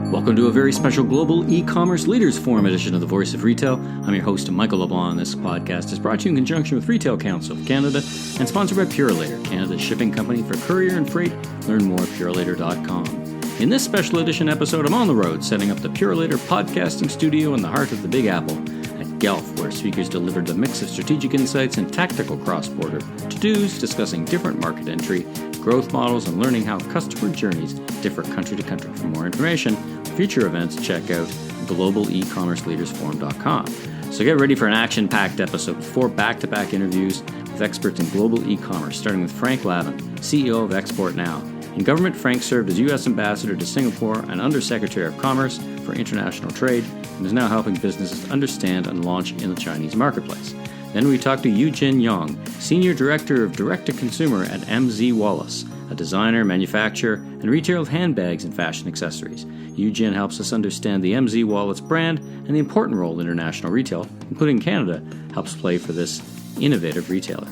Welcome to a very special Global E-commerce Leaders Forum edition of The Voice of Retail. I'm your host, Michael Lavin. This podcast is brought to you in conjunction with Retail Council of Canada and sponsored by Purolator, Canada's shipping company for courier and freight. Learn more at purolator.com. In this special edition episode, I'm on the road setting up the Purolator podcasting studio in the heart of the Big Apple at Guelph, where speakers delivered a mix of strategic insights and tactical cross-border to-dos discussing different market entry, growth models, and learning how customer journeys differ country to country. For more information, future events, check out globalecommerceleadersforum.com. So get ready for an action-packed episode with 4 back-to-back interviews with experts in global e-commerce, starting with Frank Lavin, CEO of ExportNow. In government, Frank served as U.S. Ambassador to Singapore and Undersecretary of Commerce for International Trade, and is now helping businesses understand and launch in the Chinese marketplace. Then we talked to YuJin Yong, Senior Director of Direct-to-Consumer at MZ Wallace, a designer, manufacturer, and retailer of handbags and fashion accessories. YuJin helps us understand the MZ Wallace brand and the important role international retail, including Canada, helps play for this innovative retailer.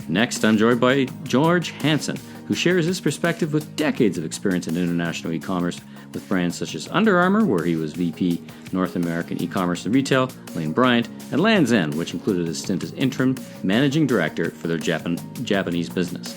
Next, I'm joined by George Hanson, who shares his perspective with decades of experience in international e-commerce with brands such as Under Armour, where he was VP North American E-commerce and Retail, Lane Bryant, and Land's End, which included a stint as interim managing director for their Japanese business.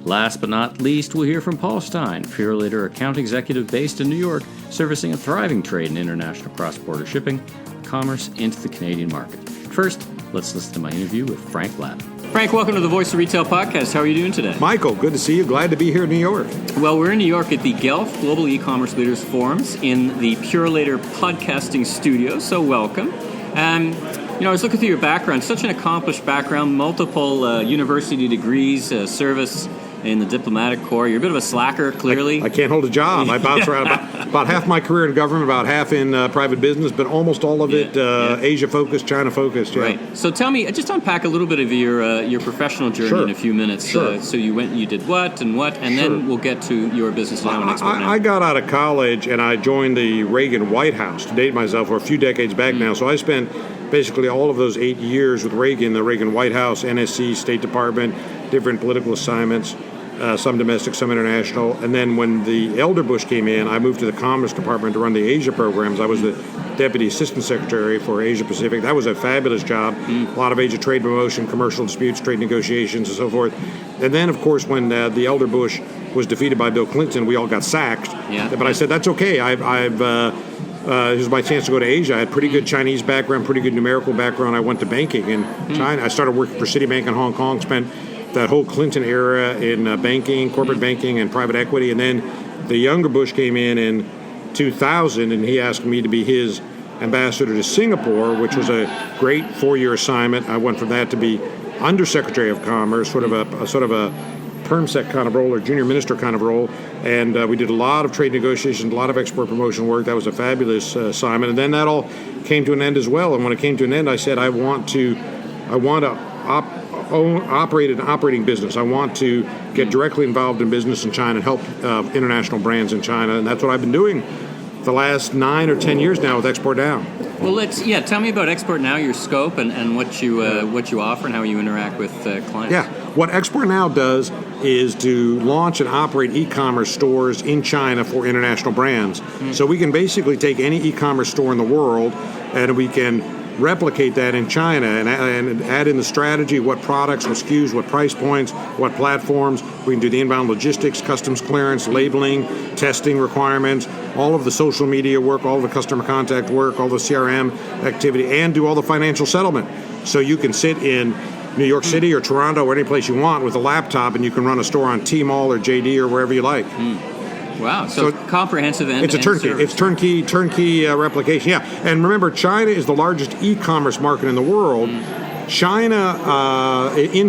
Last but not least, we'll hear from Paul Stein, Purolator account executive based in New York, servicing a thriving trade in international cross-border shipping and commerce into the Canadian market. First, let's listen to my interview with Frank Lavin. Frank, welcome to the Voice of Retail podcast. How are you doing today? Michael, good to see you. Glad to be here in New York. Well, we're in New York at the Guelph Global E-commerce Leaders Forums in the Purolator podcasting studio, so welcome. I was looking through your background, such an accomplished background, multiple university degrees, service in the diplomatic corps. You're a bit of a slacker, clearly. I can't hold a job. I bounce around about half my career in government, about half in private business, but almost all of it Asia-focused, China-focused. Yeah. Right. So tell me, just unpack a little bit of your professional journey in a few minutes. Sure. So you went and you did what, and then we'll get to your business now and ExportNow. I got out of college and I joined the Reagan White House, to date myself, for a few decades back now. So I spent basically all of those 8 years with Reagan, the Reagan White House, NSC, State Department, different political assignments, some domestic, some international. And then when the elder Bush came in, I moved to the Commerce Department to run the Asia programs. I was the Deputy Assistant Secretary for Asia Pacific. That was a fabulous job. A lot of Asia trade promotion, commercial disputes, trade negotiations, and so forth. And then, of course, when the elder Bush was defeated by Bill Clinton, we all got sacked. Yeah. But I said, that's okay. This is my chance to go to Asia. I had pretty good Chinese background, pretty good numerical background. I went to banking in China. I started working for Citibank in Hong Kong, spent that whole Clinton era in banking, corporate banking, and private equity. And then the younger Bush came in 2000, and he asked me to be his ambassador to Singapore, which was a great 4-year assignment. I went from that to be Undersecretary of Commerce, sort of a permsec kind of role or junior minister kind of role, and we did a lot of trade negotiations, a lot of export promotion work. That was a fabulous assignment, and then that all came to an end as well. And when it came to an end, I said, I want to operate an operating business. I want to get directly involved in business in China and help international brands in China, and that's what I've been doing the last 9 or 10 years now with ExportNow. Well, tell me about ExportNow, your scope, and what you offer and how you interact with clients. Yeah, what ExportNow does is to launch and operate e-commerce stores in China for international brands. So we can basically take any e-commerce store in the world and we can replicate that in China and add in the strategy, what products, what SKUs, what price points, what platforms. We can do the inbound logistics, customs clearance, labeling, testing requirements, all of the social media work, all of the customer contact work, all the CRM activity, and do all the financial settlement. So you can sit in New York City or Toronto or any place you want with a laptop, and you can run a store on Tmall or JD or wherever you like. Wow, so comprehensive end-to-end It's a turnkey. service. It's turnkey replication. Yeah, and remember, China is the largest e-commerce market in the world. In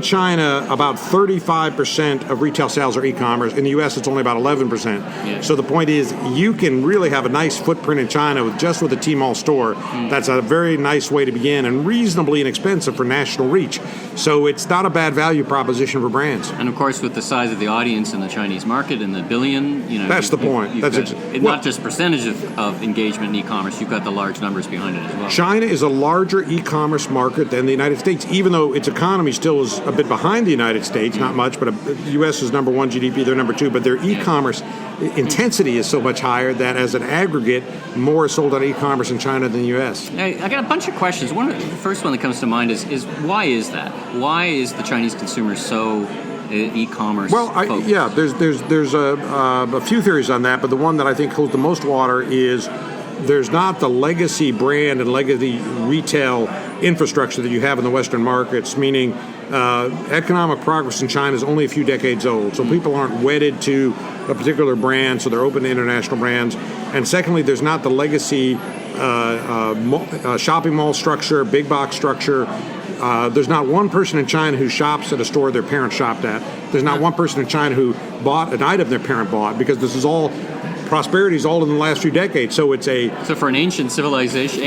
China, about 35% of retail sales are e-commerce. In the U.S., it's only about 11%. Yeah. So the point is, you can really have a nice footprint in China with a Tmall store. That's a very nice way to begin and reasonably inexpensive for national reach. So it's not a bad value proposition for brands. And of course, with the size of the audience in the Chinese market and the billion, that's the point. Not just percentage of engagement in e-commerce, you've got the large numbers behind it as well. China is a larger e-commerce market than the United States. States, even though its economy still is a bit behind the United States, not much, but the U.S. is number one GDP, they're number two, but their e-commerce intensity is so much higher that as an aggregate, more is sold on e-commerce in China than the U.S. I got a bunch of questions. The first one that comes to mind is why is that? Why is the Chinese consumer so e-commerce focused? There's a few theories on that, but the one that I think holds the most water is there's not the legacy brand and legacy retail infrastructure that you have in the Western markets, meaning economic progress in China is only a few decades old, so people aren't wedded to a particular brand, so they're open to international brands. And secondly, there's not the legacy shopping mall structure, big box structure. There's not one person in China who shops at a store their parents shopped at. There's not one person in China who bought an item their parent bought, because this is all prosperity is all in the last few decades. So for an ancient civilization,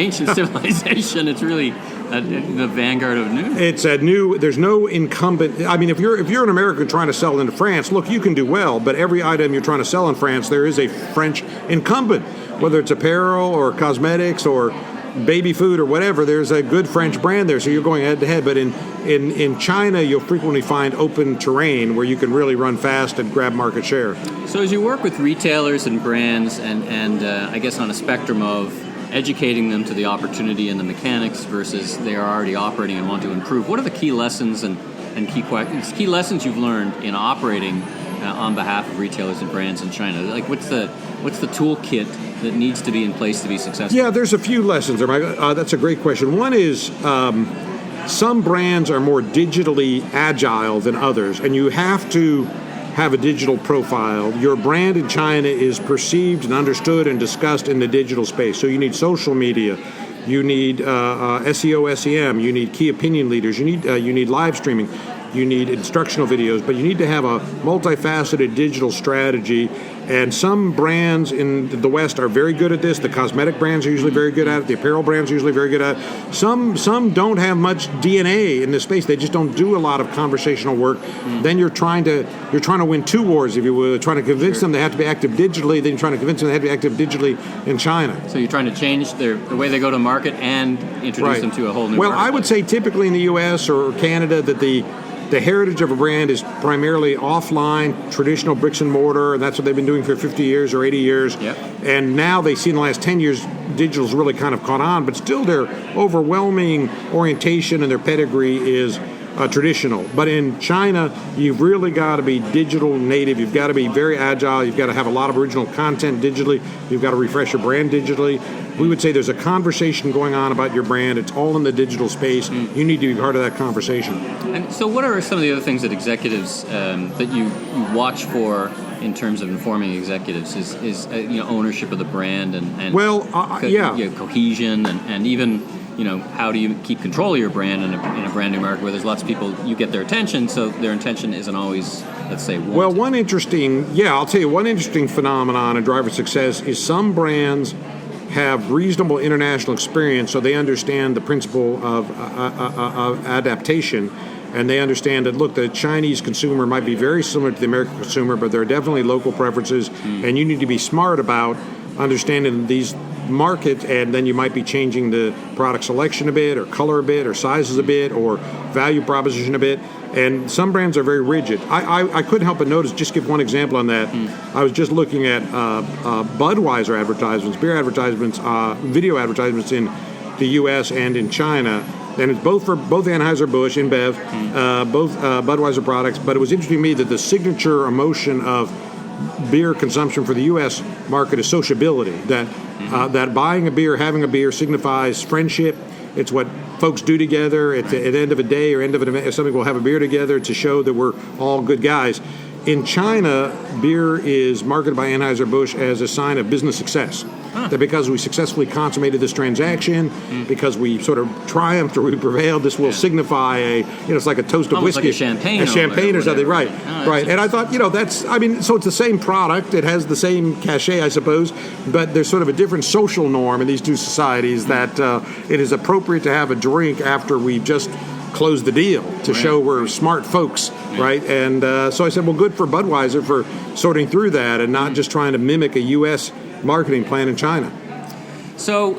it's really the vanguard of new. It's a new. There's no incumbent. I mean, if you're an American trying to sell into France, look, you can do well, but every item you're trying to sell in France, there is a French incumbent, whether it's apparel or cosmetics or baby food or whatever. There's a good French brand there, so you're going head to head. But in China, you'll frequently find open terrain where you can really run fast and grab market share. So as you work with retailers and brands, and I guess on a spectrum of educating them to the opportunity and the mechanics versus they are already operating and want to improve, what are the key lessons and key lessons you've learned in operating on behalf of retailers and brands in China? Like, what's the toolkit that needs to be in place to be successful? Yeah, there's a few lessons there, Mike. That's a great question. One is some brands are more digitally agile than others, and you have to have a digital profile. Your brand in China is perceived and understood and discussed in the digital space. So you need social media, you need SEO, SEM, you need key opinion leaders, you need live streaming, you need instructional videos, but you need to have a multifaceted digital strategy. And some brands in the West are very good at this. The cosmetic brands are usually very good at it. The apparel brands are usually very good at it. Some don't have much DNA in this space. They just don't do a lot of conversational work. Then you're trying to win two wars, if you will. You're trying to convince them they have to be active digitally. Then you're trying to convince them they have to be active digitally in China. So you're trying to change the way they go to market and introduce them to a whole new market. Well, I would say typically in the U.S. or Canada that the heritage of a brand is primarily offline, traditional bricks and mortar, and that's what they've been doing for 50 years or 80 years. Yep. And now they see in the last 10 years, digital's really kind of caught on, but still their overwhelming orientation and their pedigree is traditional. But in China, you've really got to be digital native. You've got to be very agile. You've got to have a lot of original content digitally. You've got to refresh your brand digitally. We would say there's a conversation going on about your brand. It's all in the digital space. You need to be part of that conversation. And so what are some of the other things that executives that you watch for in terms of informing executives is ownership of the brand and cohesion and even how do you keep control of your brand in a brand new market where there's lots of people, you get their attention, so their intention isn't always, let's say, wanted. Well, I'll tell you, one interesting phenomenon in driver success is some brands have reasonable international experience, so they understand the principle of adaptation, and they understand that, look, the Chinese consumer might be very similar to the American consumer, but there are definitely local preferences, and you need to be smart about understanding these market, and then you might be changing the product selection a bit, or color a bit, or sizes a bit, or value proposition a bit. And some brands are very rigid. I couldn't help but notice, just give one example on that. I was just looking at Budweiser advertisements, beer advertisements, video advertisements in the U.S. and in China. And it's both for both Anheuser-Busch, InBev, both Budweiser products. But it was interesting to me that the signature emotion of beer consumption for the U.S. market is sociability. That buying a beer, having a beer signifies friendship. It's what folks do together at the end of a day or end of an event. Something we'll have a beer together to show that we're all good guys. In China, beer is marketed by Anheuser-Busch as a sign of business success. That because we successfully consummated this transaction, because we sort of triumphed or we prevailed, this will signify it's like a toast of whiskey. Like a champagne or something, right. Right. And I thought, so it's the same product. It has the same cachet, I suppose, but there's sort of a different social norm in these two societies that it is appropriate to have a drink after we've just closed the deal to show we're smart folks, right? And so I said, well, good for Budweiser for sorting through that and not just trying to mimic a U.S. marketing plan in China. So,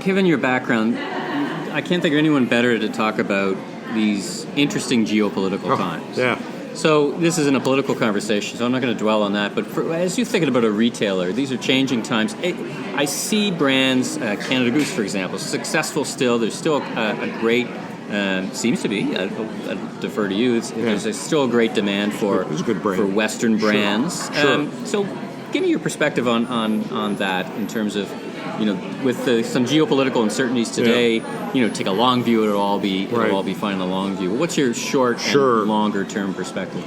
given your background, I can't think of anyone better to talk about these interesting geopolitical times. Yeah. So this isn't a political conversation, so I'm not going to dwell on that. But as you're thinking about a retailer, these are changing times. I see brands, Canada Goose, for example, successful still. There's still a great, seems to be, I'll defer to you, there's still a great demand for Western brands. Sure. So give me your perspective on that in terms of, with some geopolitical uncertainties today, take a long view, it'll all be fine in the long view. What's your short and longer term perspective?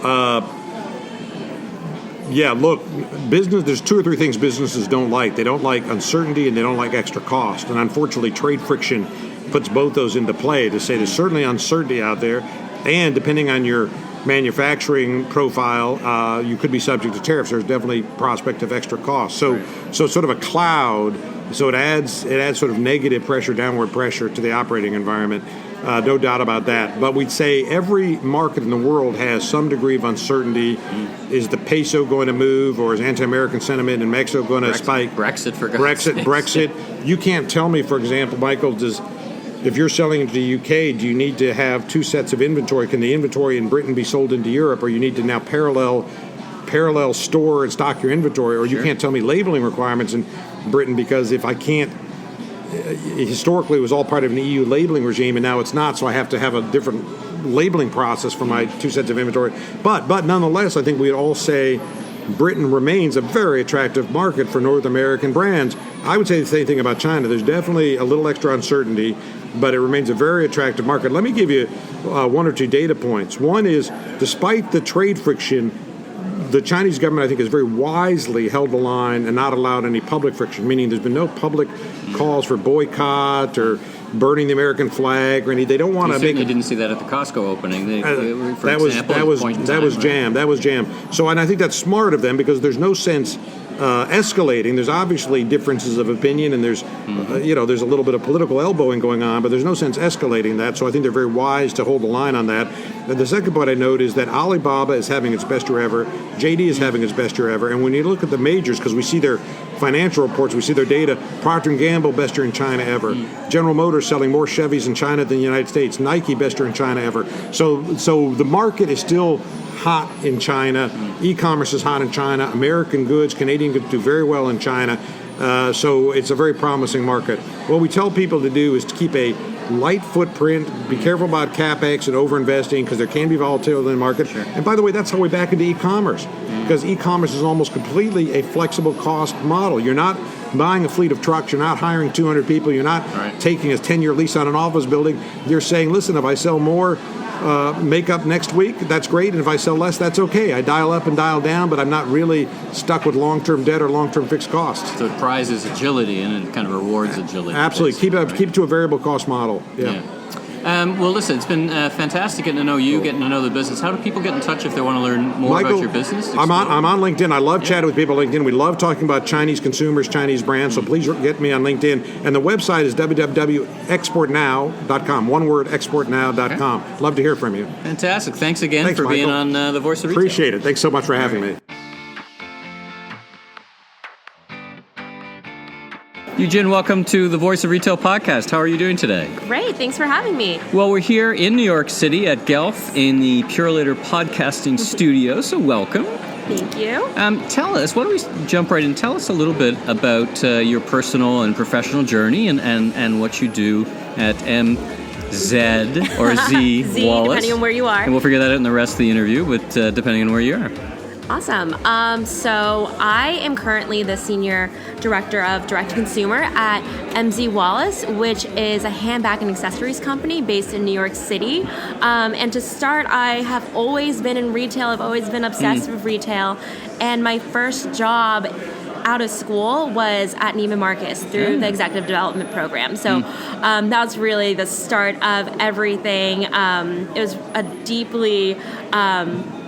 Look, business, there's two or three things businesses don't like. They don't like uncertainty and they don't like extra cost. And unfortunately, trade friction puts both those into play to say there's certainly uncertainty out there. And depending on your manufacturing profile, you could be subject to tariffs. There's definitely prospect of extra cost. So sort of a cloud. So it adds sort of negative pressure, downward pressure to the operating environment. No doubt about that. But we'd say every market in the world has some degree of uncertainty. Is the peso going to move, or is anti-American sentiment in Mexico going to spike? Brexit. You can't tell me, for example, Michael, if you're selling into the UK, do you need to have two sets of inventory? Can the inventory in Britain be sold into Europe, or you need to now parallel store and stock your inventory? Or you can't tell me labeling requirements in Britain, because if I can't, historically it was all part of an EU labeling regime, and now it's not, so I have to have a different labeling process for my two sets of inventory. But nonetheless, I think we'd all say Britain remains a very attractive market for North American brands. I would say the same thing about China. There's definitely a little extra uncertainty, but it remains a very attractive market. Let me give you one or two data points. One is, despite the trade friction, the Chinese government, I think, has very wisely held the line and not allowed any public friction, meaning there's been no public calls for boycott or burning the American flag or any. They don't want to make. You didn't see that at the Costco opening. That was jam. So, and I think that's smart of them, because there's no sense escalating. There's obviously differences of opinion, and there's there's a little bit of political elbowing going on, but there's no sense escalating that. So I think they're very wise to hold the line on that. And the second point I note is that Alibaba is having its best year ever. JD is having its best year ever. And when you look at the majors, because we see their financial reports, we see their data, Procter & Gamble, best year in China ever. General Motors selling more Chevys in China than the United States. Nike, best year in China ever. So the market is still hot in China. E-commerce is hot in China. American goods, Canadian goods do very well in China. So it's a very promising market. What we tell people to do is to keep a light footprint, be careful about CapEx and over-investing, because there can be volatility in the market. Sure. And by the way, that's how we back into e-commerce, because e-commerce is almost completely a flexible cost model. You're not buying a fleet of trucks. You're not hiring 200 people. You're not taking a 10-year lease on an office building. You're saying, listen, if I sell more makeup next week, that's great, and if I sell less, that's okay. I dial up and dial down, but I'm not really stuck with long-term debt or long-term fixed costs. So it prizes agility, and it kind of rewards agility. Absolutely. Keep it to a variable cost model. Yeah. Well, listen, it's been fantastic getting to know you, getting to know the business. How do people get in touch if they want to learn more about your business? I'm on LinkedIn. I love chatting with people on LinkedIn. We love talking about Chinese consumers, Chinese brands, so please get me on LinkedIn. And the website is www.exportnow.com. One word, exportnow.com. Okay. Love to hear from you. Fantastic. Thanks again for being on The Voice of Retail. Appreciate it. Thanks so much for having me. YuJin, welcome to the Voice of Retail podcast. How are you doing today? Great. Thanks for having me. Well, we're here in New York City at Guelph in the Purelator podcasting studio, so welcome. Thank you. Tell us, why don't we jump right in? Tell us a little bit about your personal and professional journey and what you do at MZ or Z Wallace. Depending on where you are. And we'll figure that out in the rest of the interview, but depending on where you are. Awesome. So I am currently the Senior Director of Direct-to-Consumer at MZ Wallace, which is a handbag and accessories company based in New York City. And to start, I have always been in retail. I've always been obsessed with retail. And my first job out of school was at Neiman Marcus through the executive development program. So that was really the start of everything. It was a deeply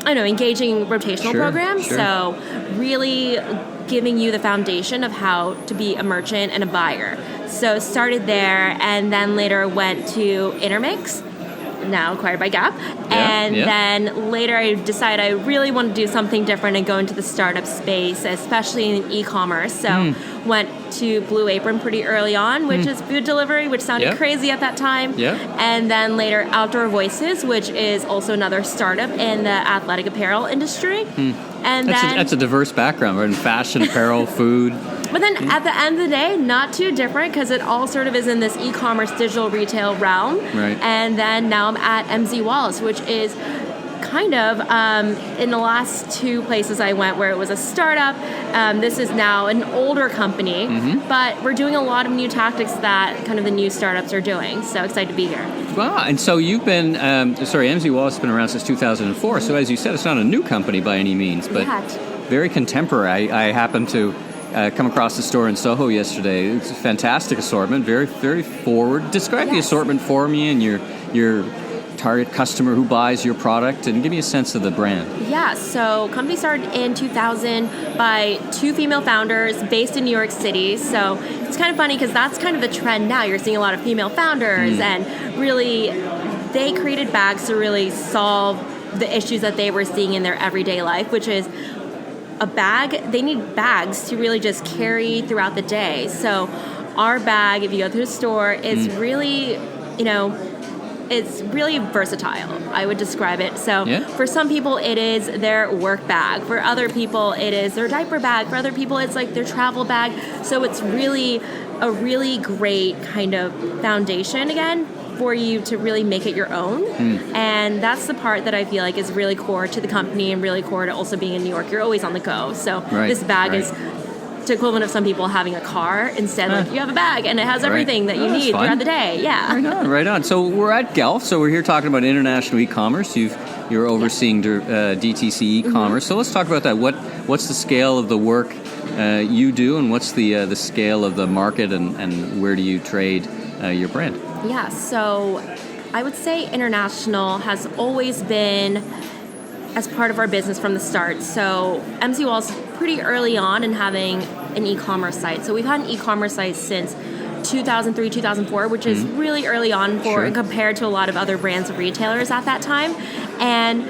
engaging rotational program. Sure. So really giving you the foundation of how to be a merchant and a buyer. So started there, and then later went to Intermix, now acquired by Gap. Then later I decided I really want to do something different and go into the startup space, especially in e-commerce. So went to Blue Apron pretty early on, which is food delivery, which sounded crazy at that time. And then later Outdoor Voices, which is also another startup in the athletic apparel industry. And that's a diverse background, right? In fashion, apparel, food. But then at the end of the day, not too different because it all sort of is in this e-commerce digital retail realm. Right. And then now I'm at MZ Wallace, which is kind of in the last two places I went where it was a startup. This is now an older company, but we're doing a lot of new tactics that kind of the new startups are doing. So excited to be here. Wow. And so you've been, MZ Wallace has been around since 2004. So as you said, it's not a new company by any means, but very contemporary. I happened to come across the store in Soho yesterday. It's a fantastic assortment, very, very forward. Describe the assortment for me and your target customer who buys your product, and give me a sense of the brand. Yeah, so company started in 2000 by two female founders based in New York City. So it's kind of funny because that's kind of the trend now. You're seeing a lot of female founders, and really they created bags to really solve the issues that they were seeing in their everyday life, which is a bag. They need bags to really just carry throughout the day. So our bag, if you go to the store, is really, it's really versatile, I would describe it. So for some people, it is their work bag. For other people, it is their diaper bag. For other people, it's like their travel bag. So it's really a really great kind of foundation, again, for you to really make it your own. And that's the part that I feel like is really core to the company and really core to also being in New York. You're always on the go. So this bag is the equivalent of some people having a car. Instead, like you have a bag and it has everything that you need throughout the day. Right on. So we're at Guelph. So we're here talking about international e-commerce. You're overseeing DTC e-commerce. So let's talk about that. What's the scale of the work you do, and what's the scale of the market, and where do you trade your brand? Yeah, so I would say international has always been as part of our business from the start. So MZ Wallace is pretty early on in having an e-commerce site. So we've had an e-commerce site since 2003, 2004, which is really early on compared to a lot of other brands and retailers at that time. And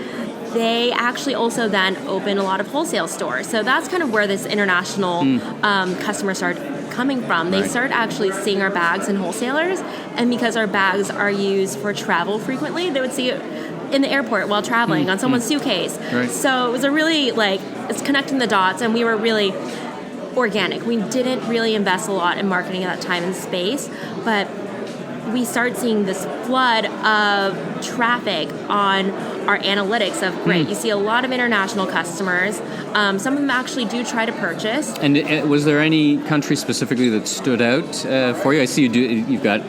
they actually also then opened a lot of wholesale stores. So that's kind of where this international customer started coming from. They started actually seeing our bags in wholesalers, and because our bags are used for travel frequently, they would see it in the airport while traveling on someone's suitcase. So it was a really, it's connecting the dots, and we were really organic. We didn't really invest a lot in marketing at that time and space, but we started seeing this flood of traffic on our analytics of great. You see a lot of international customers. Some of them actually do try to purchase. And was there any country specifically that stood out for you? I see you've got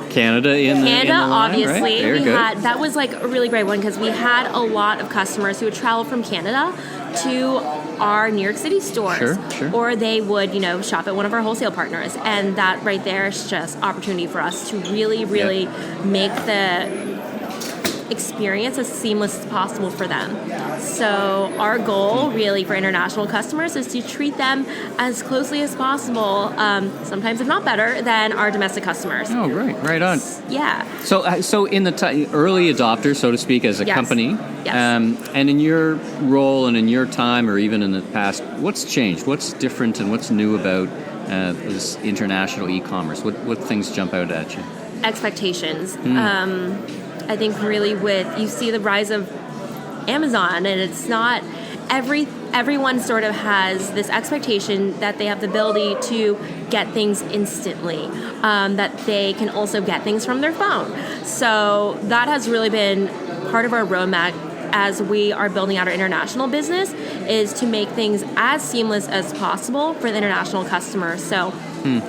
Canada in the line, obviously. Right? Very good. That was like a really great one because we had a lot of customers who would travel from Canada to our New York City stores, or they would, shop at one of our wholesale partners, and that right there is just opportunity for us to really make the experience as seamless as possible for them. So our goal really for international customers is to treat them as closely as possible, sometimes if not better, than our domestic customers. Oh, right on. Yeah. So in the early adopter, so to speak, as a company, and in your role and in your time or even in the past, what's changed? What's different and what's new about this international e-commerce? What things jump out at you? Expectations. I think really you see the rise of Amazon, and it's not everyone sort of has this expectation that they have the ability to get things instantly, that they can also get things from their phone. So that has really been part of our roadmap as we are building out our international business, is to make things as seamless as possible for the international customers. So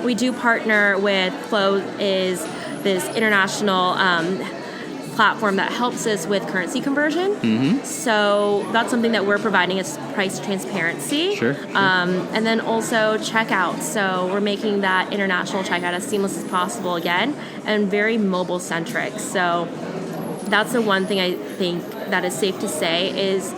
we do partner with Flow, is this international platform that helps us with currency conversion. So that's something that we're providing as price transparency. And then also checkout. So we're making that international checkout as seamless as possible again, and very mobile centric. So that's the one thing I think that is safe to say is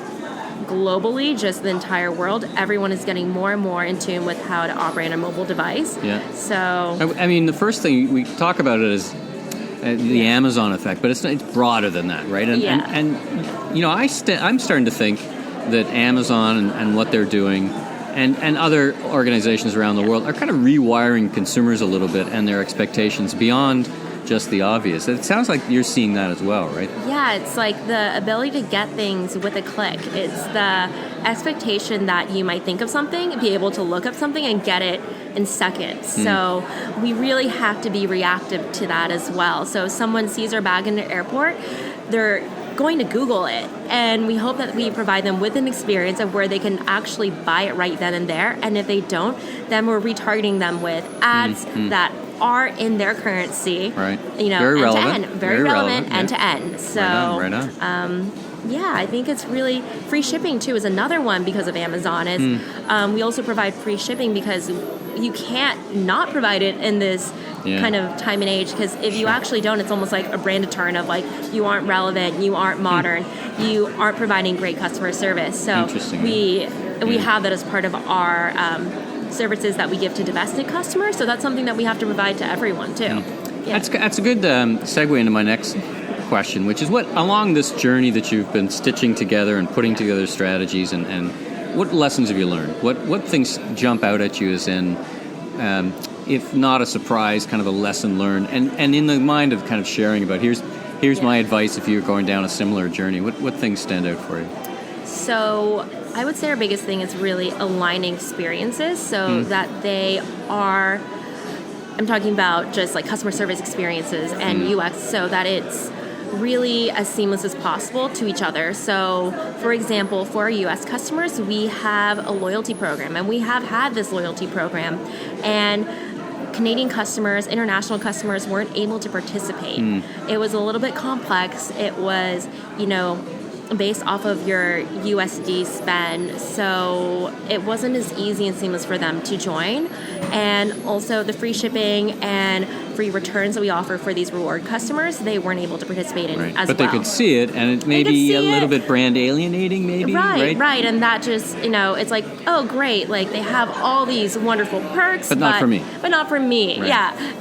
globally, just the entire world, everyone is getting more and more in tune with how to operate a mobile device. So I mean, the first thing we talk about it is the Amazon effect, but it's broader than that, right? And I'm starting to think that Amazon and what they're doing and other organizations around the world are kind of rewiring consumers a little bit and their expectations beyond just the obvious. It sounds like you're seeing that as well, right? Yeah, it's like the ability to get things with a click. It's the expectation that you might think of something, be able to look up something and get it in seconds. So we really have to be reactive to that as well. So if someone sees our bag in the airport, they're going to Google it, and we hope that we provide them with an experience of where they can actually buy it right then and there. And if they don't, then we're retargeting them with ads that are in their currency, right? Very relevant, very relevant, end to end. So, right on. I think it's really free shipping too is another one because of Amazon. We also provide free shipping because you can't not provide it in this kind of time and age, because if you actually don't, it's almost like a brand turn of like you aren't relevant, you aren't modern, you aren't providing great customer service. So we have that as part of our services that we give to domestic customers. So that's something that we have to provide to everyone too. That's a good segue into my next question, which is what along this journey that you've been stitching together and putting together strategies and what lessons have you learned? What things jump out at you as in if not a surprise, kind of a lesson learned, and in the mind of kind of sharing about here's my advice if you're going down a similar journey. What things stand out for you? So I would say our biggest thing is really aligning experiences so that they are, I'm talking about just like customer service experiences and UX, so that it's really as seamless as possible to each other. So, for example, for our U.S. customers, we have a loyalty program, and we have had this loyalty program, and Canadian customers, international customers weren't able to participate. It was a little bit complex. It was, based off of your USD spend, so it wasn't as easy and seamless for them to join. And also the free shipping and free returns that we offer for these reward customers, they weren't able to participate in as well. But they could see it, and it may be a little bit brand alienating, maybe, right? And that just, it's like, oh, great, like they have all these wonderful perks, but not for me. But not for me, right.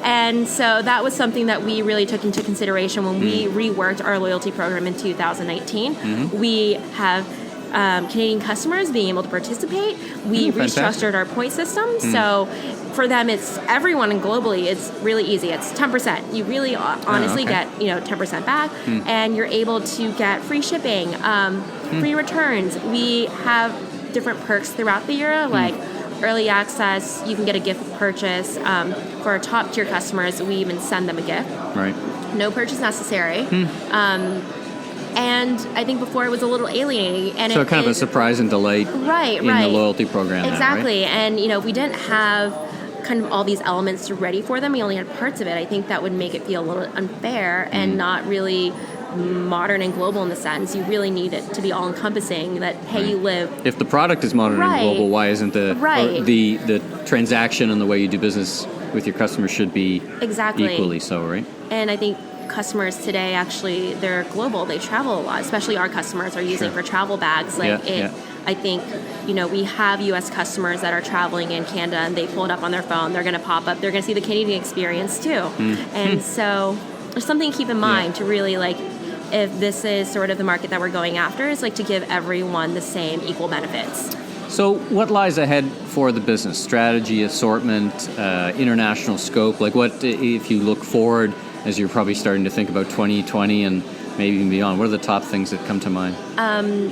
And so that was something that we really took into consideration when we reworked our loyalty program in 2019. We have Canadian customers being able to participate. We restructured our point system, so for them, it's everyone and globally. It's really easy. It's 10%. You really honestly get 10% back, and you're able to get free shipping, free returns. We have different perks throughout the year, like early access. You can get a gift purchase. For our top tier customers, we even send them a gift. Right. No purchase necessary. And I think before it was a little alienating. And so kind of a surprise and delight in the loyalty program. Exactly. Now, right? And, if we didn't have kind of all these elements ready for them, we only had parts of it, I think that would make it feel a little unfair and not really modern and global in the sense. You really need it to be all-encompassing that, hey, you live... If the product is modern and global, why isn't the transaction and the way you do business with your customers should be equally so, right? And I think customers today, actually, they're global. They travel a lot, especially our customers are using for travel bags. I think, we have U.S. customers that are traveling in Canada, and they pull it up on their phone. They're going to pop up. They're going to see the Canadian experience, too. And so there's something to keep in mind to really, if this is sort of the market that we're going after, is to give everyone the same equal benefits. So what lies ahead for the business? Strategy, assortment, international scope? What, if you look forward, as you're probably starting to think about 2020 and maybe even beyond, what are the top things that come to mind?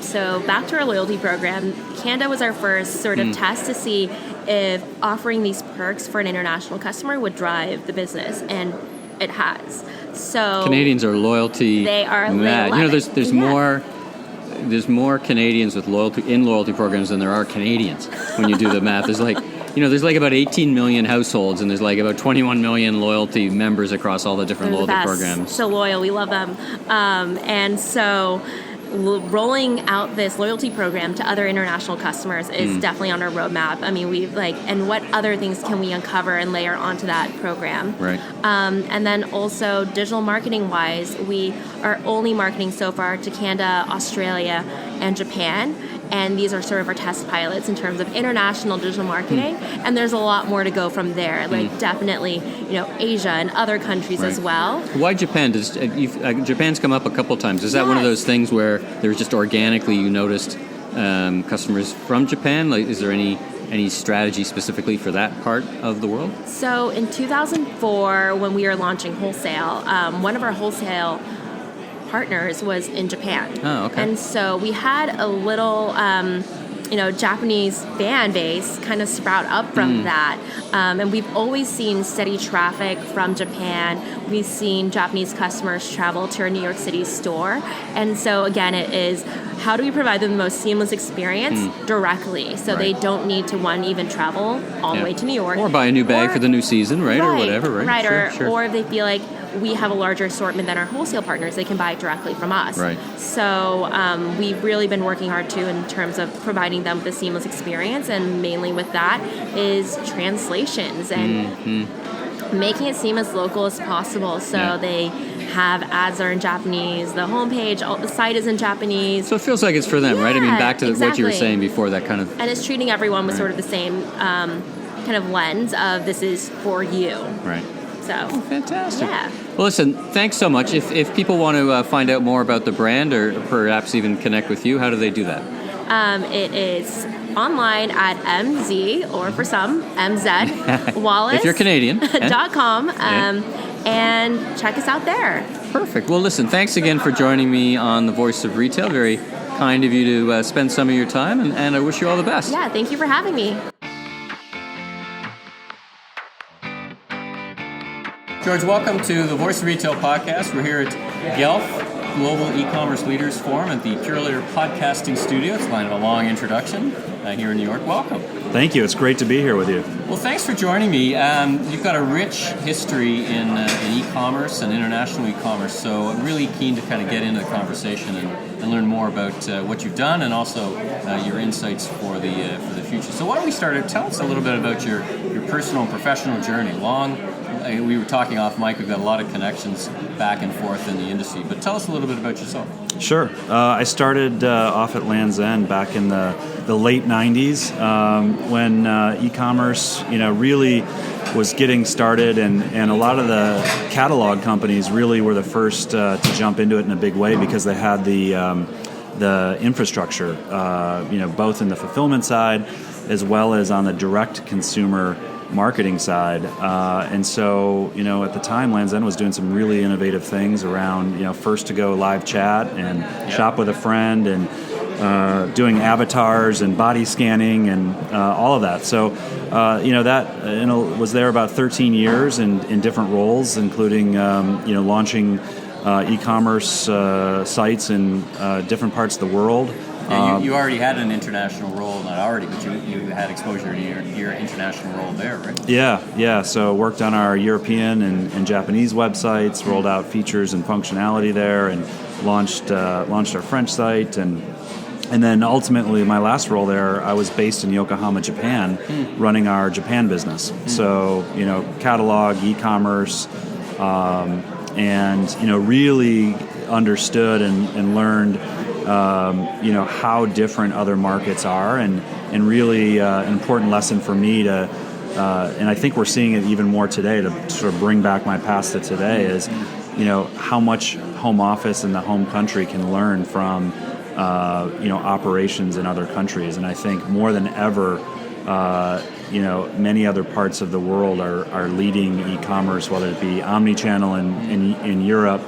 So back to our loyalty program, Canada was our first sort of test to see if offering these perks for an international customer would drive the business, and it has. So Canadians are loyalty. They are mad. There's more Canadians with loyalty programs than there are Canadians when you do the math. There's about 18 million households, and there's about 21 million loyalty members across all the different loyalty programs. So loyal, we love them. And so rolling out this loyalty program to other international customers is definitely on our roadmap. I mean, and what other things can we uncover and layer onto that program? Right. And then also digital marketing wise, we are only marketing so far to Canada, Australia, and Japan. and these are sort of our test pilots in terms of international digital marketing. And there's a lot more to go from there. Like definitely, Asia and other countries as well. Why Japan? Japan's come up a couple times. Is that one of those things where there's just organically you noticed customers from Japan? Like, is there any strategy specifically for that part of the world? So in 2004, when we were launching wholesale, one of our wholesale partners was in Japan. Oh, okay. And so we had a little, Japanese fan base kind of sprout up from that. And we've always seen steady traffic from Japan. We've seen Japanese customers travel to our New York City store. And so again, it is, how do we provide them the most seamless experience directly so they don't need to, even travel all the way to New York. Or buy a new bag for the new season, right? Or whatever, right? Right, Sure. Or if they feel like we have a larger assortment than our wholesale partners, they can buy it directly from us. Right. So we've really been working hard too in terms of providing them with a seamless experience, and mainly with that is translations and making it seem as local as possible. So they have ads are in Japanese, the homepage, the site is in Japanese. So it feels like it's for them, right? I mean, back to what you were exactly. saying before, that kind of... And it's treating everyone with sort of the same kind of lens of this is for you. Right. So Fantastic. Yeah. Well, listen, thanks so much. If people want to find out more about the brand or perhaps even connect with you, how do they do that? It is online at MZ, or for some, MZ Wallace. If you're Canadian. .com, and check us out there. Perfect. Well, listen, thanks again for joining me on The Voice of Retail. Very kind of you to spend some of your time, and I wish you all the best. Yeah, thank you for having me. George, welcome to the Voice of Retail podcast. We're here at Guelph Global E-Commerce Leaders Forum at the Pure Leader Podcasting Studio. It's kind of a long introduction here in New York. Welcome. Thank you. It's great to be here with you. Well, thanks for joining me. You've got a rich history in e-commerce and international e-commerce, so I'm really keen to kind of get into the conversation and learn more about what you've done and also your insights for the future. So why don't we start? Tell us a little bit about your personal and professional journey. We were talking off mic, we've got a lot of connections back and forth in the industry, but tell us a little bit about yourself. Sure. I started off at Land's End back in the late 90s when e-commerce really was getting started, and a lot of the catalog companies really were the first to jump into it in a big way because they had the infrastructure, both in the fulfillment side as well as on the direct consumer marketing side, and so at the time Land's End was doing some really innovative things around first to go live chat and shop with a friend and doing avatars and body scanning and all of that. So that was there about 13 years in different roles, including launching e-commerce sites in different parts of the world. You already had an international role, not already, but you had exposure to your international role there, right? Yeah. So worked on our European and Japanese websites, rolled out features and functionality there, and launched our French site, and then ultimately my last role there, I was based in Yokohama, Japan, running our Japan business. So catalog, e-commerce, and really understood and learned how different other markets are, and really an important lesson for me to, and I think we're seeing it even more today, to sort of bring back my past to today, is how much home office and the home country can learn from operations in other countries. And I think more than ever, many other parts of the world are leading e-commerce, whether it be omni-channel in Europe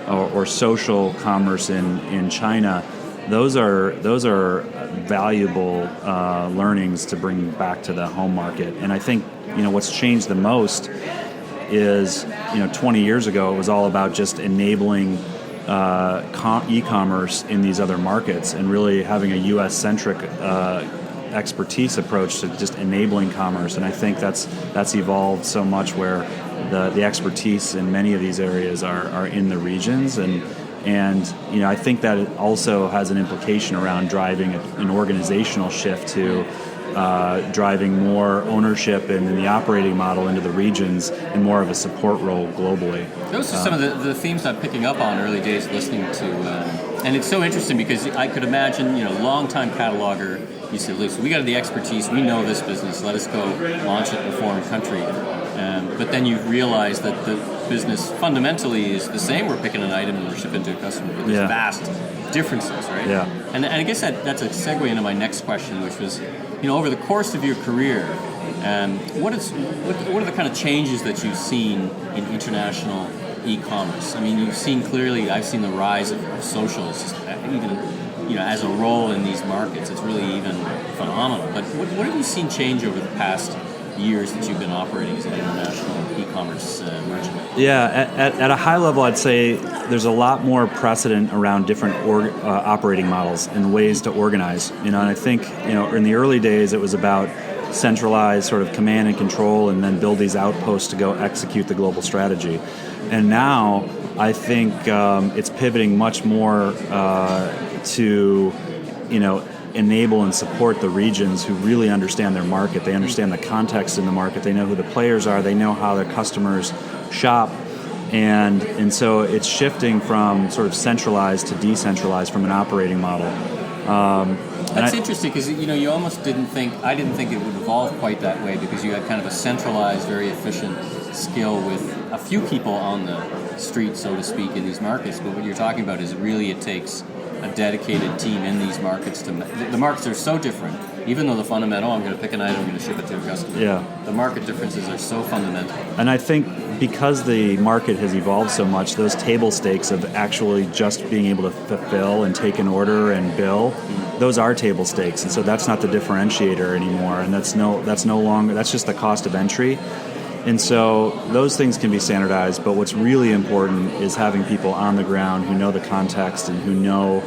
or social commerce in China. Those are valuable learnings to bring back to the home market. And I think what's changed the most is 20 years ago it was all about just enabling e-commerce in these other markets, and really having a U.S.-centric expertise approach to just enabling commerce. And I think that's evolved so much, where the expertise in many of these areas are in the regions, and I think that it also has an implication around driving an organizational shift to driving more ownership in the operating model into the regions, and more of a support role globally. Those are some of the themes I'm picking up on early days listening to And it's so interesting because I could imagine, long-time cataloger, you said, listen, we got the expertise, we know this business, let us go launch it in a foreign country. But then you realize that the business fundamentally is the same. We're picking an item and we're shipping to a customer, but there's vast differences, right? Yeah. And I guess that's a segue into my next question, which was, over the course of your career, what are the kind of changes that you've seen in international e-commerce? I mean, I've seen the rise of social, even as a role in these markets. It's really even phenomenal. But what have you seen change over the past years that you've been operating as an international e-commerce merchant? Yeah, at a high level, I'd say there's a lot more precedent around different operating models and ways to organize. And I think in the early days it was about centralized sort of command and control, and then build these outposts to go execute the global strategy. And now I think it's pivoting much more to enable and support the regions who really understand their market. They understand the context in the market. They know who the players are. They know how their customers shop. And so it's shifting from sort of centralized to decentralized from an operating model. That's interesting because you almost I didn't think it would evolve quite that way, because you had kind of a centralized, very efficient skill with a few people on the street, so to speak, in these markets. But what you're talking about is really it takes a dedicated team in these markets the markets are so different. Even though the fundamental, I'm going to pick an item, I'm going to ship it to a customer. Yeah. The market differences are so fundamental. And I think because the market has evolved so much, those table stakes of actually just being able to fulfill and take an order and bill, those are table stakes. And so that's not the differentiator anymore. And that's no longer, that's just the cost of entry. And so those things can be standardized, but what's really important is having people on the ground who know the context and who know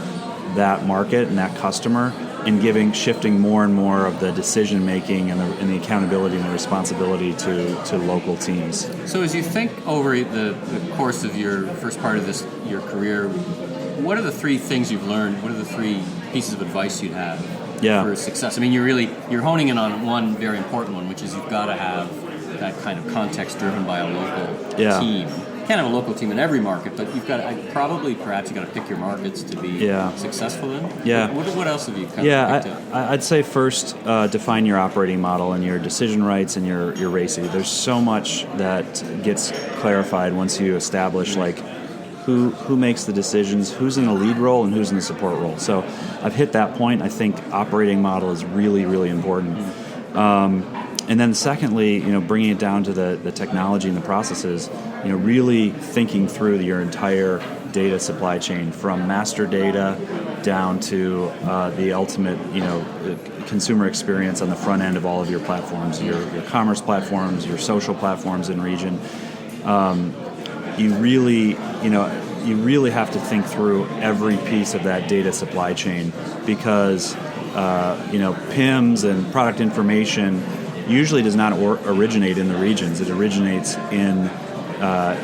that market and that customer, and shifting more and more of the decision making and the accountability and the responsibility to local teams. So as you think over the course of your first part of your career, what are the three things you've learned? What are the three pieces of advice you'd have for success? I mean, you're honing in on one very important one, which is you've got to have that kind of context driven by a local team. You can't have a local team in every market, but you've got perhaps you've got to pick your markets to be successful in. Yeah. What else have you kind of picked up? I'd say first define your operating model and your decision rights and your RACI. There's so much that gets clarified once you establish who makes the decisions, who's in the lead role and who's in the support role. So I've hit that point. I think operating model is really, really important. And then secondly, bringing it down to the technology and the processes, really thinking through your entire data supply chain from master data down to the ultimate, consumer experience on the front end of all of your platforms, your commerce platforms, your social platforms in region. You really have to think through every piece of that data supply chain, because PIMS and product information usually does not originate in the regions. It originates in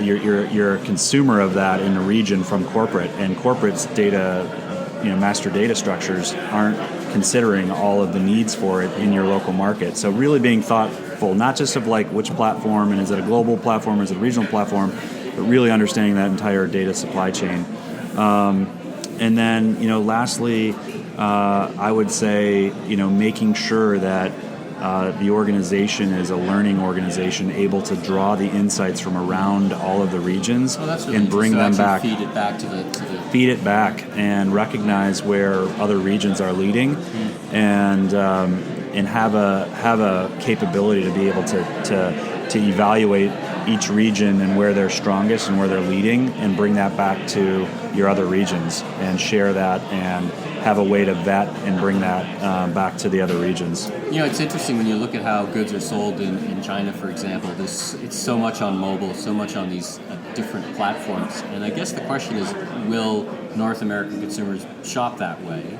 you're a consumer of that in the region from corporate, and corporate's data, master data structures aren't considering all of the needs for it in your local market. So really being thoughtful, not just of which platform, and is it a global platform or is it a regional platform, but really understanding that entire data supply chain. And then, lastly, I would say, making sure that the organization is a learning organization, able to draw the insights from around all of the regions and bring them back. Feed it back to the feed it back and recognize where other regions are leading, and have a capability to be able to evaluate each region and where they're strongest and where they're leading, and bring that back to your other regions and share that and have a way to vet and bring that back to the other regions. It's interesting when you look at how goods are sold in China, for example. It's so much on mobile, so much on these different platforms. And I guess the question is, will North American consumers shop that way?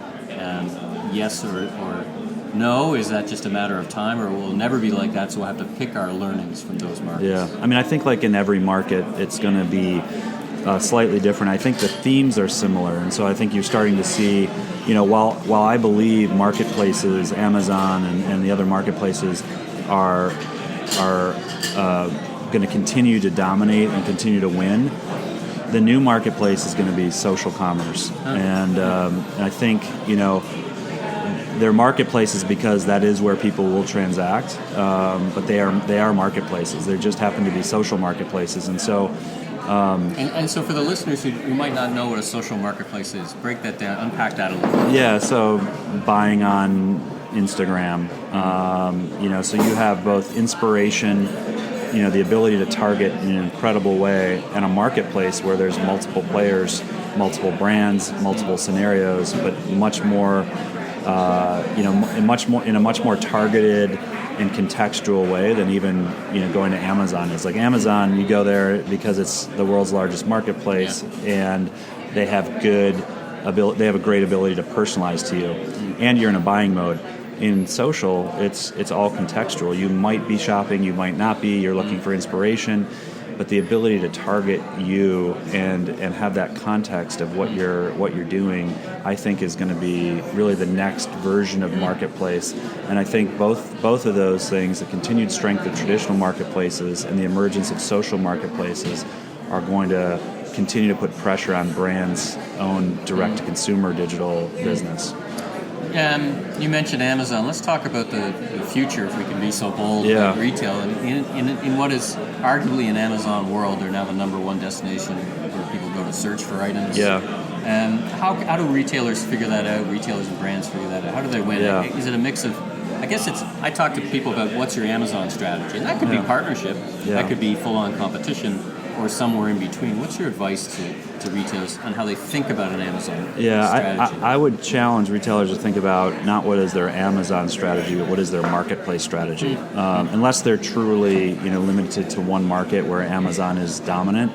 Yes or no? Is that just a matter of time, or will it never be like that, so we'll have to pick our learnings from those markets? Yeah. I mean, I think in every market, it's going to be slightly different. I think the themes are similar, and so I think you're starting to see, while I believe marketplaces, Amazon and the other marketplaces are going to continue to dominate and continue to win, the new marketplace is going to be social commerce, and I think they're marketplaces because that is where people will transact, but they are marketplaces. They just happen to be social marketplaces, and so. And so for the listeners who might not know what a social marketplace is, break that down, unpack that a little bit. Yeah, so buying on Instagram, so you have both inspiration, the ability to target in an incredible way, and a marketplace where there's multiple players, multiple brands, multiple scenarios, but much more, in a much more targeted and contextual way than even going to Amazon is. Like Amazon, you go there because it's the world's largest marketplace, and they have a great ability to personalize to you, and you're in a buying mode. In social, it's all contextual. You might be shopping, you might not be. You're looking for inspiration, but the ability to target you and have that context of what you're doing, I think, is going to be really the next version of marketplace. And I think both of those things, the continued strength of traditional marketplaces and the emergence of social marketplaces, are going to continue to put pressure on brands' own direct-to-consumer digital business. You mentioned Amazon. Let's talk about the future, if we can be so bold, of retail. In what is arguably an Amazon world, they're now the number one destination where people go to search for items. Yeah. How do retailers figure that out? Retailers and brands figure that out? How do they win? Yeah. Is it a mix of... I talk to people about what's your Amazon strategy, and that could be partnership. Yeah. That could be full-on competition, or somewhere in between. What's your advice to retailers on how they think about an Amazon strategy? I would challenge retailers to think about not what is their Amazon strategy, but what is their marketplace strategy. Unless they're truly limited to one market where Amazon is dominant.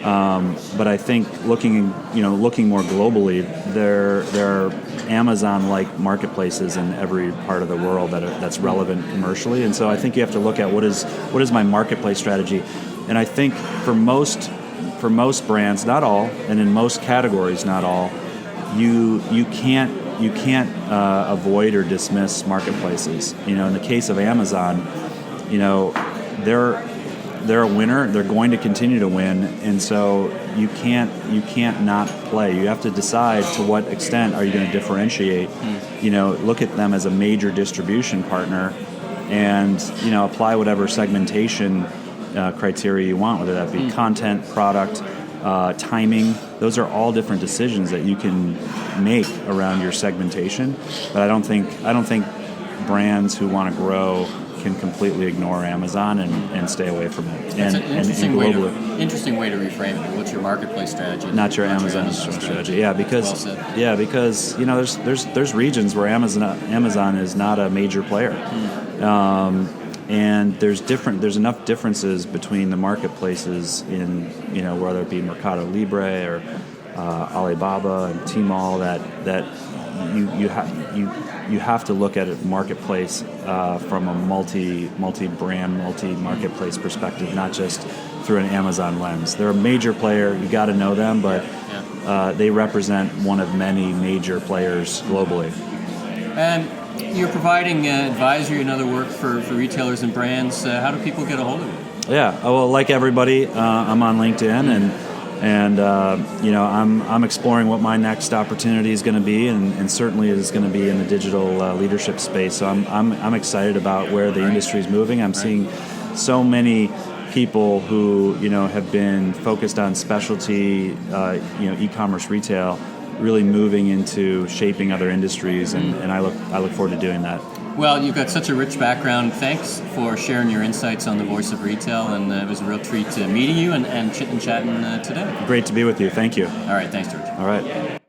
But I think looking more globally, there are Amazon-like marketplaces in every part of the world that's relevant commercially, and so I think you have to look at what is my marketplace strategy. And I think for most brands, not all, and in most categories, not all, you can't avoid or dismiss marketplaces. In the case of Amazon, they're a winner. They're going to continue to win, and so you can't not play. You have to decide to what extent are you going to differentiate. Look at them as a major distribution partner, and apply whatever segmentation criteria you want, whether that be content, product, timing. Those are all different decisions that you can make around your segmentation. But I don't think brands who want to grow can completely ignore Amazon and stay away from it. That's an interesting way to reframe it. What's your marketplace strategy? Not your Amazon strategy. Yeah, because there's regions where Amazon is not a major player. And there's enough differences between the marketplaces in whether it be Mercado Libre or Alibaba and Tmall that you have to look at a marketplace from a multi-brand, multi-marketplace perspective, not just through an Amazon lens. They're a major player. You got to know them, but they represent one of many major players globally. And you're providing advisory and other work for retailers and brands. How do people get a hold of you? Yeah, well, like everybody, I'm on LinkedIn, and I'm exploring what my next opportunity is going to be, and certainly it is going to be in the digital leadership space. So I'm excited about where the industry is moving. I'm seeing so many people who have been focused on specialty, e-commerce retail, really moving into shaping other industries, and I look forward to doing that. Well, you've got such a rich background. Thanks for sharing your insights on the voice of retail, and it was a real treat meeting you and chit-chatting today. Great to be with you. Thank you. All right, thanks, George. All right.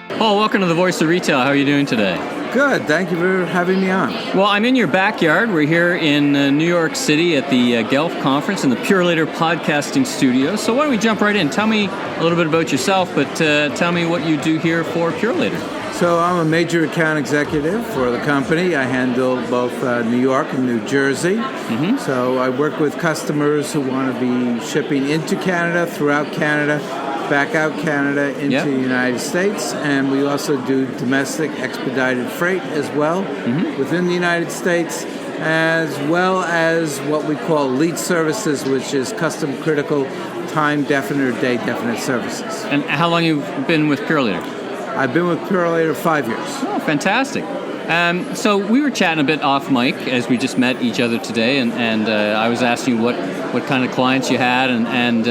Paul, welcome to the Voice of Retail. How are you doing today? Good. Thank you for having me on. Well, I'm in your backyard. We're here in New York City at the Guelph Conference in the Pure Later podcasting studio. So why don't we jump right in? Tell me a little bit about yourself, but tell me what you do here for Pure Later. So I'm a major account executive for the company. I handle both New York and New Jersey. Mm-hmm. So I work with customers who want to be shipping into Canada, throughout Canada, back out Canada into the United States, and we also do domestic expedited freight as well within the United States. as well as what we call lead services, which is custom critical time definite or day definite services. And how long have you been with Purolator? I've been with Purolator 5 years. Oh, fantastic. So we were chatting a bit off mic as we just met each other today, and I was asking you what kind of clients you had, and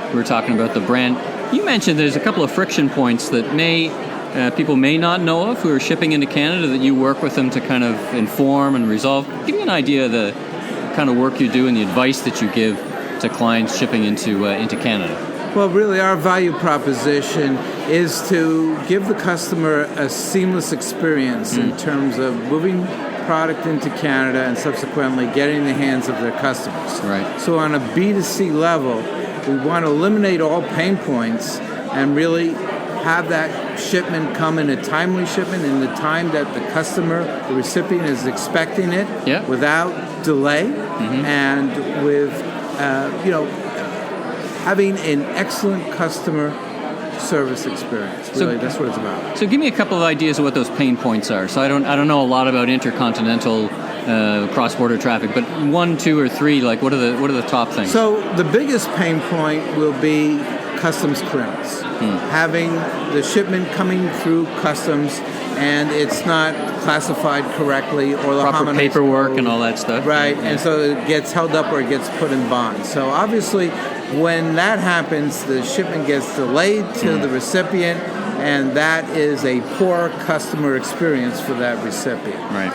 we were talking about the brand. You mentioned there's a couple of friction points that people may not know of who are shipping into Canada that you work with them to kind of inform and resolve. Give me an idea of the kind of work you do and the advice that you give to clients shipping into Canada. Well, really, our value proposition is to give the customer a seamless experience in terms of moving product into Canada and subsequently getting in the hands of their customers. Right. So on a B2C level, we want to eliminate all pain points and really have that shipment come in a timely shipment in the time that the customer, the recipient, is expecting it, without delay, and with having an excellent customer service experience. Really, that's what it's about. So give me a couple of ideas of what those pain points are. So I don't know a lot about intercontinental cross-border traffic, but 1, 2, or 3, like what are the top things? So the biggest pain point will be customs clearance. Having the shipment coming through customs and it's not classified correctly, or the proper paperwork and all that stuff. Right, and so it gets held up or it gets put in bond. So obviously, when that happens, the shipment gets delayed to the recipient, and that is a poor customer experience for that recipient. Right.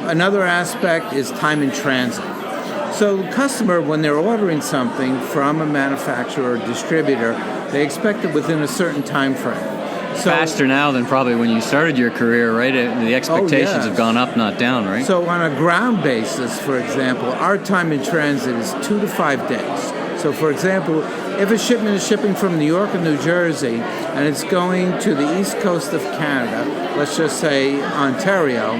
Another aspect is time in transit. So the customer, when they're ordering something from a manufacturer or distributor, they expect it within a certain time frame. So, faster now than probably when you started your career, right? The expectations have gone up, not down, right? So on a ground basis, for example, our time in transit is 2 to 5 days. So for example, if a shipment is shipping from New York and New Jersey and it's going to the east coast of Canada, let's just say Ontario,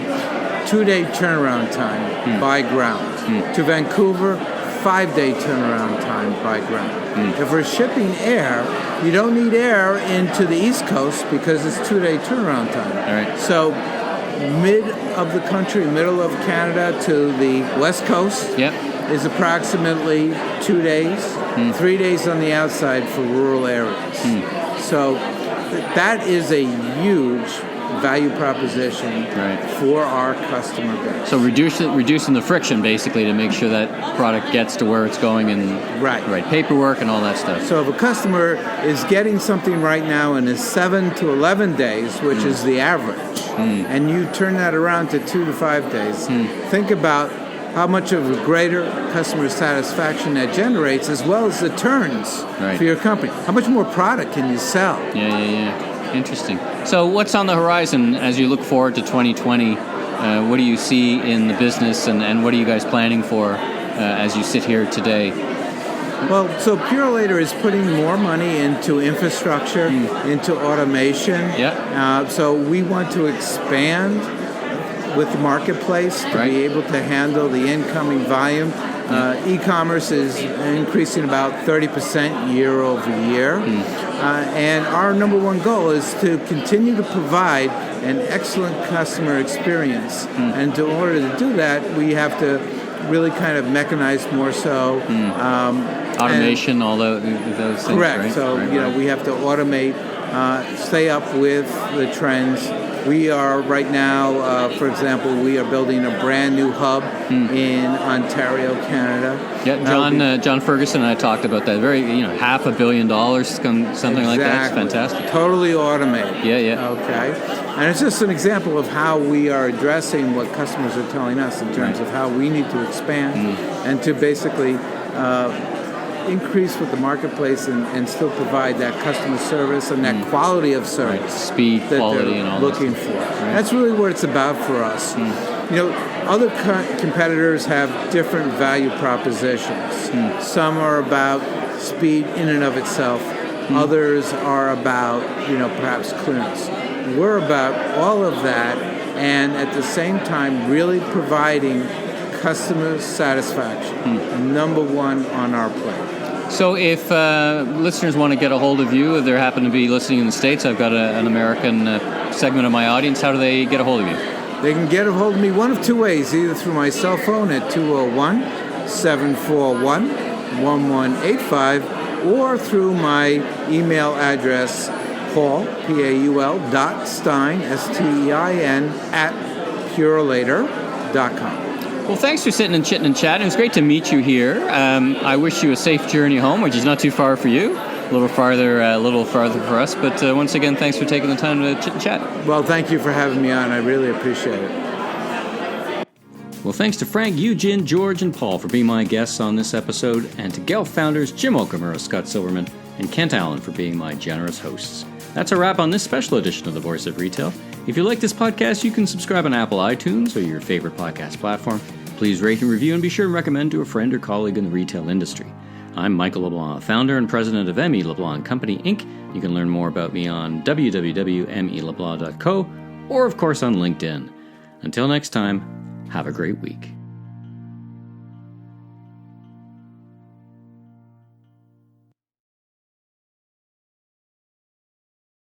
2-day turnaround time by ground. To Vancouver, 5-day turnaround time by ground. If we're shipping air, you don't need air into the East Coast because it's 2-day turnaround time. All right. So mid of the country, middle of Canada to the West Coast is approximately 2 days, 3 days on the outside for rural areas. So that is a huge value proposition for our customer base. So reducing the friction basically to make sure that product gets to where it's going, and right paperwork and all that stuff. So if a customer is getting something right now in 7 to 11 days, which is the average, and you turn that around to 2 to 5 days, think about how much of a greater customer satisfaction that generates, as well as the turns for your company. How much more product can you sell? Yeah. Interesting. So what's on the horizon as you look forward to 2020? What do you see in the business, and what are you guys planning for as you sit here today? Well, so Purolator is putting more money into infrastructure, into automation. So we want to expand with the marketplace to be able to handle the incoming volume. E-commerce is increasing about 30% year over year. And our number one goal is to continue to provide an excellent customer experience. And in order to do that, we have to really kind of mechanize more so. Automation, all those things, correct. Right? So, we have to automate, stay up with the trends. We are right now, for example, we are building a brand new hub in Ontario, Canada. Yeah, John Ferguson and I talked about that. Very, $500 million, something like that. It's fantastic. Totally automated. Yeah. Okay. And it's just an example of how we are addressing what customers are telling us in terms of how we need to expand and to basically increase with the marketplace and still provide that customer service and that quality of service, speed, that quality, they're and all looking that for. That's really what it's about for us. Other competitors have different value propositions. Some are about speed in and of itself. Others are about, perhaps clearance. We're about all of that, and at the same time, really providing customer satisfaction, number one on our plate. So if listeners want to get a hold of you, if they happen to be listening in the States, I've got an American segment of my audience, how do they get a hold of you? They can get a hold of me one of two ways, either through my cell phone at 201-741-1185 or through my email address, Paul, Paul, .stein, STEIN, @purelator.com. Well, thanks for sitting and chitting and chatting. It was great to meet you here. I wish you a safe journey home, which is not too far for you. A little farther for us. But once again, thanks for taking the time to chit and chat. Well, thank you for having me on. I really appreciate it. Well, thanks to Frank, YuJin, George, and Paul for being my guests on this episode, and to Gelf founders Jim Okamura, Scott Silverman, and Kent Allen for being my generous hosts. That's a wrap on this special edition of The Voice of Retail. If you like this podcast, you can subscribe on Apple iTunes or your favorite podcast platform. Please rate and review and be sure to recommend to a friend or colleague in the retail industry. I'm Michael LeBlanc, founder and president of M.E. LeBlanc Company, Inc. You can learn more about me on www.meleblanc.co or, of course, on LinkedIn. Until next time, have a great week.